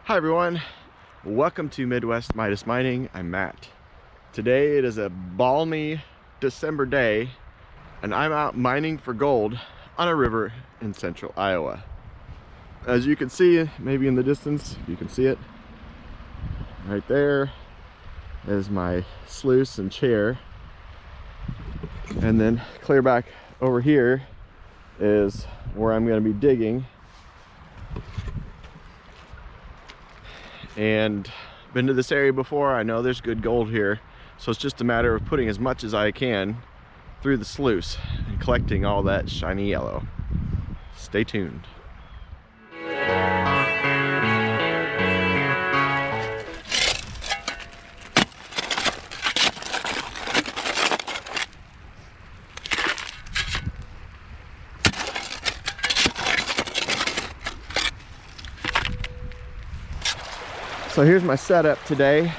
Hi everyone, welcome to Midwest Midas Mining. I'm Matt. Today it is a balmy December day and I'm out mining for gold on a river in central Iowa. As you can see, maybe in the distance, you can see it. Right there is my sluice and chair. And then clear back over here is where I'm going to be digging. And been to this area before. I know there's good gold here, so it's just a matter of putting as much as I can through the sluice and collecting all that shiny yellow. Stay tuned. So here's my setup today.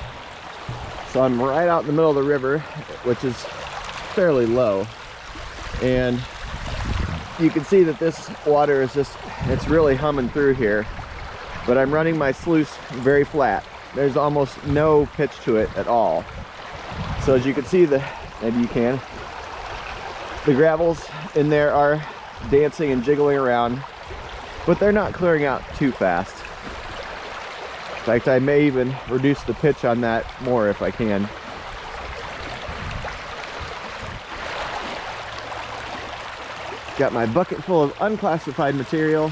So I'm right out in the middle of the river, which is fairly low. And you can see that this water is it's really humming through here. But I'm running my sluice very flat. There's almost no pitch to it at all. So as you can see, maybe you can, the gravels in there are dancing and jiggling around, but they're not clearing out too fast. In fact, I may even reduce the pitch on that more if I can. Got my bucket full of unclassified material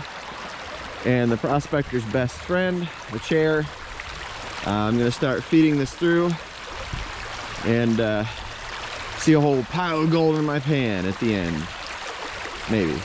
and the prospector's best friend, the chair. I'm going to start feeding this through and see a whole pile of gold in my pan at the end. Maybe.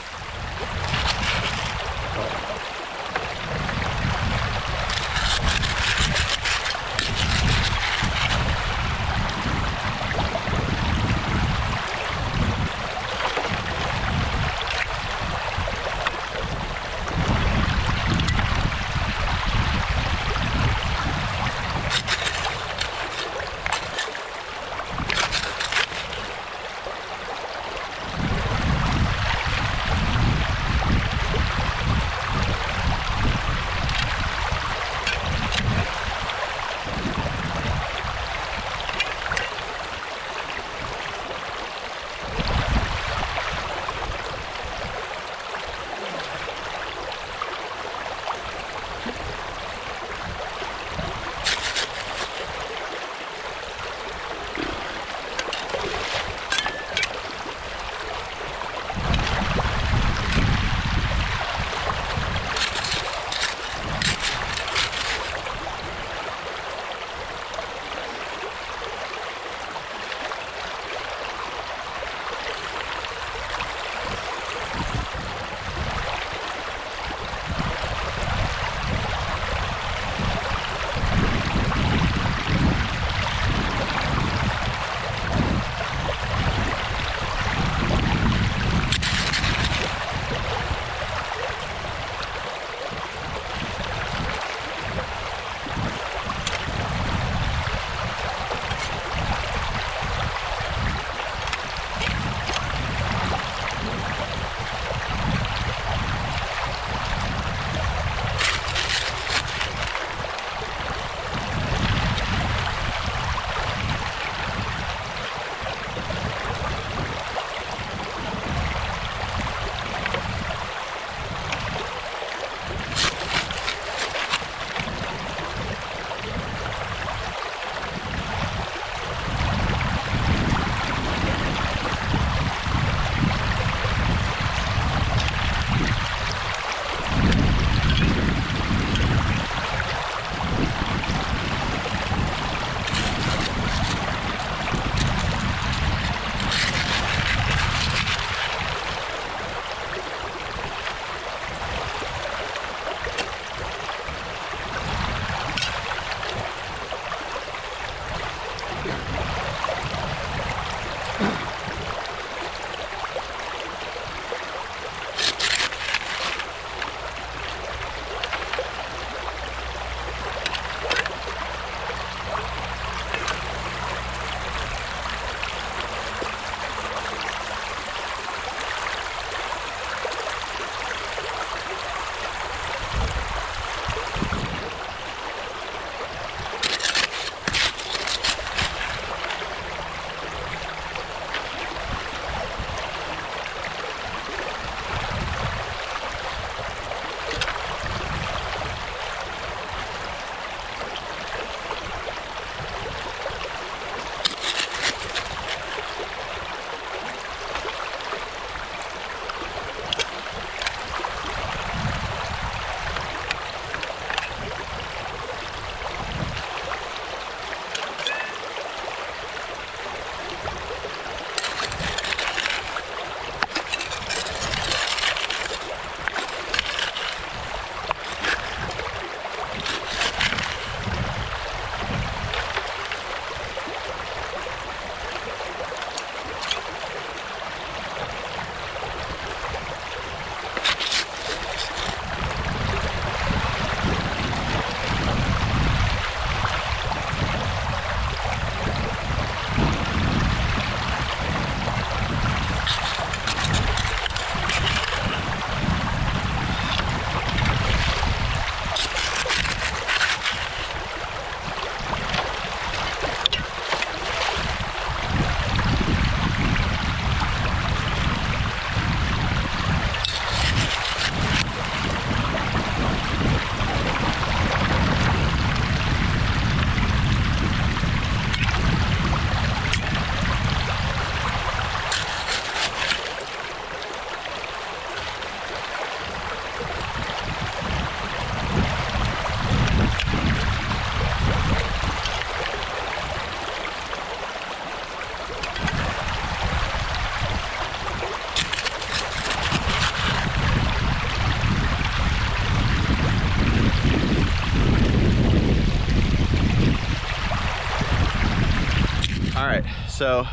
So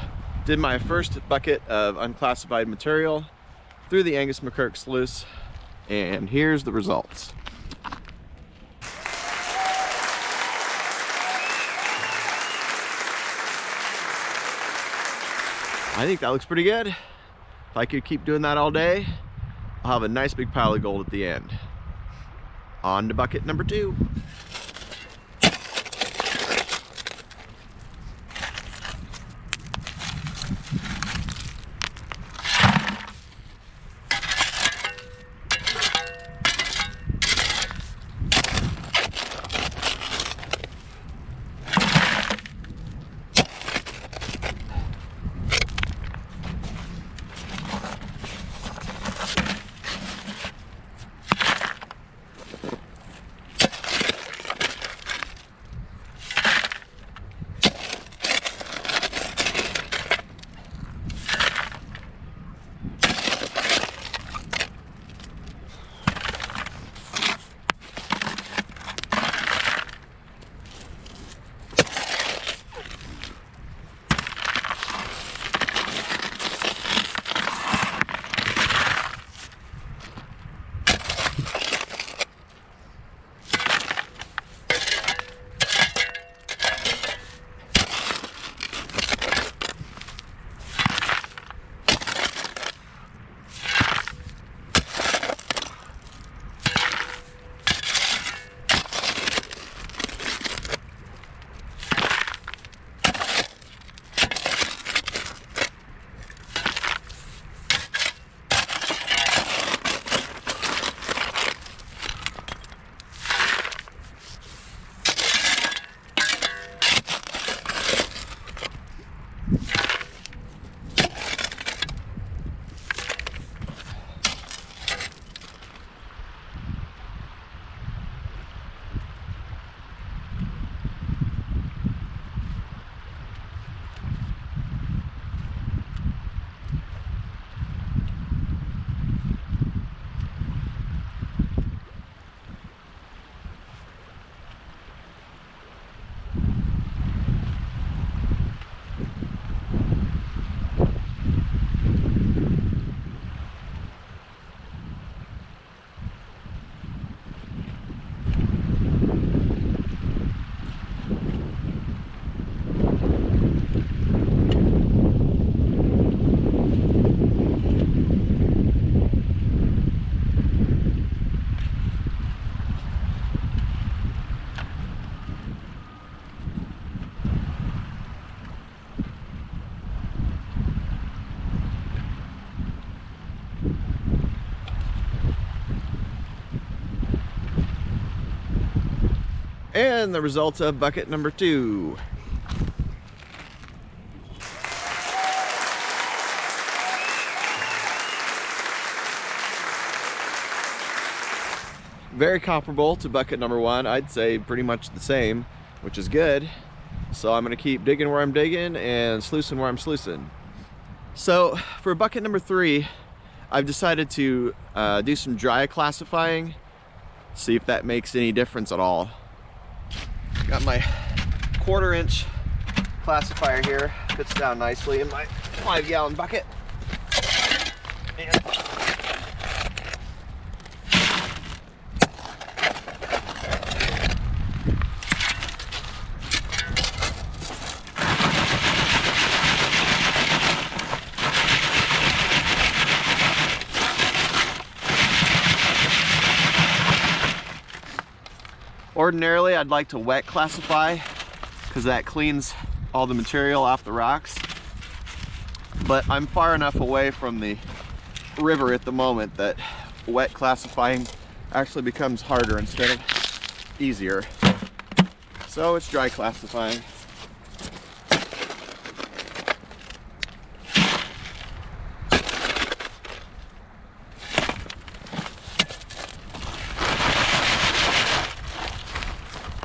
did my first bucket of unclassified material through the Angus McKirk sluice, and here's the results. I think that looks pretty good. If I could keep doing that all day, I'll have a nice big pile of gold at the end. On to bucket number 2. And the results of bucket number 2. Very comparable to bucket number 1. I'd say pretty much the same, which is good. So I'm gonna keep digging where I'm digging and sluicing where I'm sluicing. So for bucket number 3, I've decided to do some dry classifying, see if that makes any difference at all. Got my 1/4 inch classifier here, fits down nicely in my 5-gallon bucket. And ordinarily, I'd like to wet classify because that cleans all the material off the rocks. But I'm far enough away from the river at the moment that wet classifying actually becomes harder instead of easier. So it's dry classifying.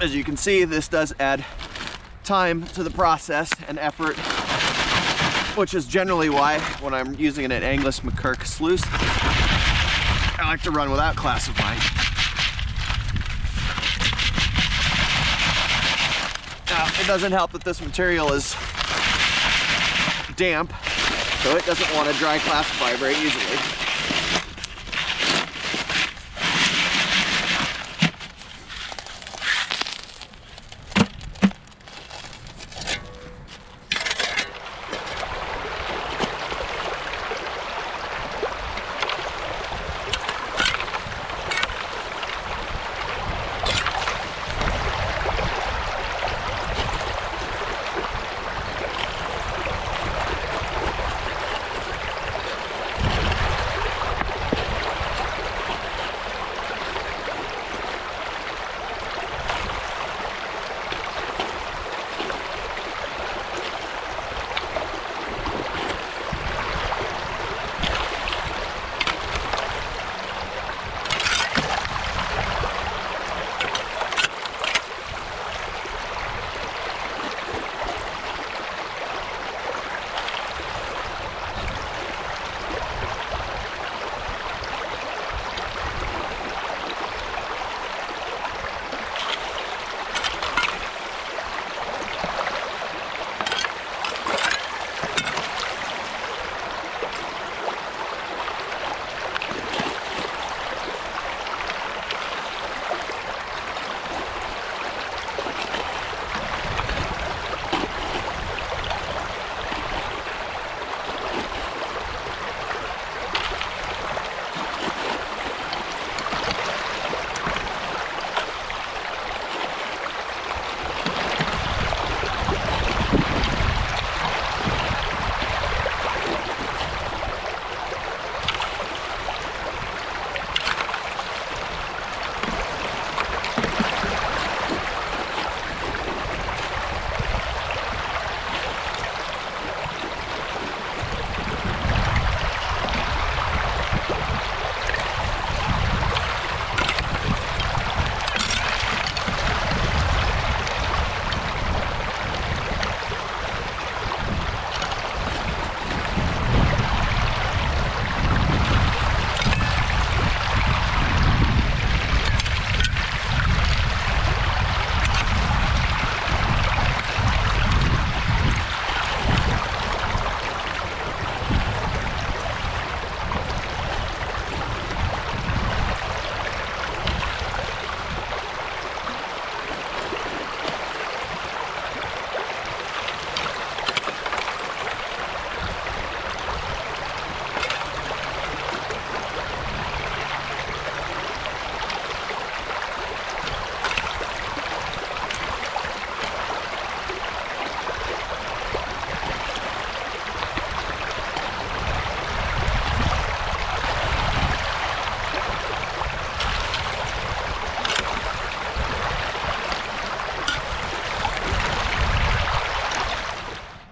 As you can see, this does add time to the process and effort, which is generally why when I'm using an Angus McKirk sluice, I like to run without classifying. Now, it doesn't help that this material is damp, so it doesn't want to dry classify very easily.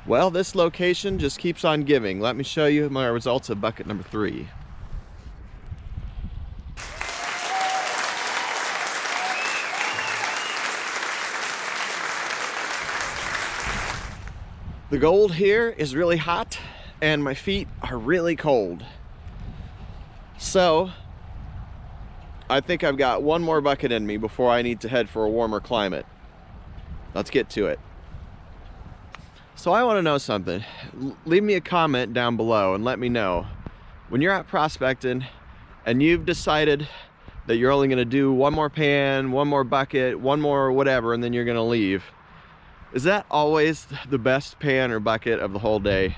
Well, this location just keeps on giving. Let me show you my results of bucket number 3. The gold here is really hot and my feet are really cold. So I think I've got one more bucket in me before I need to head for a warmer climate. Let's get to it. So I want to know something. Leave me a comment down below and let me know, when you're out prospecting and you've decided that you're only going to do one more pan, one more bucket, one more whatever, and then you're going to leave, is that always the best pan or bucket of the whole day?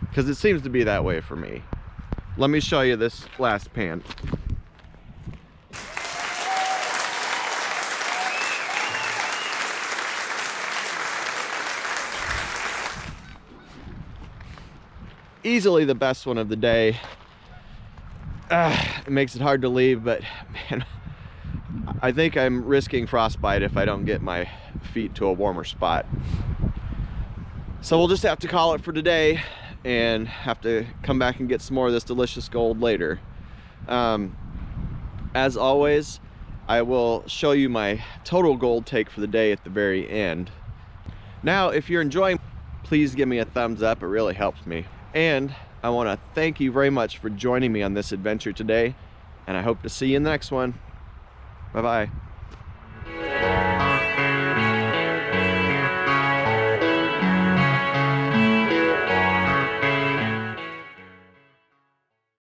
Because it seems to be that way for me. Let me show you this last pan. Easily the best one of the day. It makes it hard to leave, but man, I think I'm risking frostbite if I don't get my feet to a warmer spot. So we'll just have to call it for today and have to come back and get some more of this delicious gold later. As always, I will show you my total gold take for the day at the very end. Now, if you're enjoying, please give me a thumbs up. It really helps me. And I want to thank you very much for joining me on this adventure today, and I hope to see you in the next one. Bye-bye.